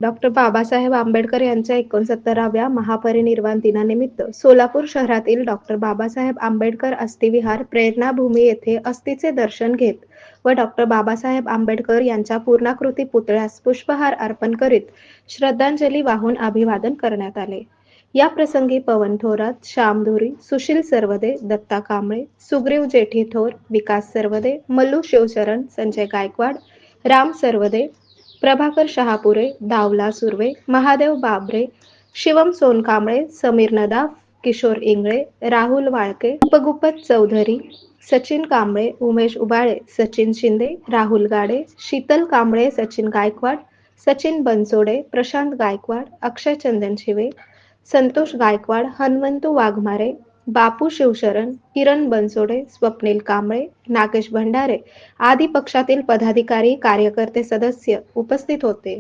Doctor Babasaheb Ambedkar यांच्या 69व्या महापरिनिर्वाण दिनानिमित्त सोलापूर शहरातील डॉक्टर बाबासाहेब आंबेडकर अस्थिविहार प्रेरणाभूमी येथे अस्थीचे दर्शन घेत व डॉक्टर बाबासाहेब आंबेडकर यांच्या पूर्णाकृती पुतळ्यास पुष्पहार अर्पण करीत श्रद्धांजली वाहून अभिवादन करण्यात आले. या प्रसंगी पवन थोरात, श्याम धुरी, सुशील सरवदे, दत्ता कांबळे, सुग्रीव जेठी थोर, विकास सरवदे, मल्लू शिवशरण, संजय गायकवाड, राम सरवदे, प्रभाकर शहापुरे, धावला सुर्वे, महादेव बाबरे, शिवम सोनकांबळे, समीर नदाफ, किशोर इंगळे, राहुल वाळके, उपगुपत चौधरी, सचिन कांबळे, उमेश उबाळे, सचिन शिंदे, राहुल गाडे, शीतल कांबळे, सचिन गायकवाड, सचिन बनसोडे, प्रशांत गायकवाड, अक्षय चंदन शिवे, संतोष गायकवाड, हनुमंतू वाघमारे, बापू शिवशरण, किरण बनसोडे, स्वप्नील कांबळे, नागेश भंडारे आदी पक्षातील पदाधिकारी, कार्यकर्ते, सदस्य उपस्थित होते.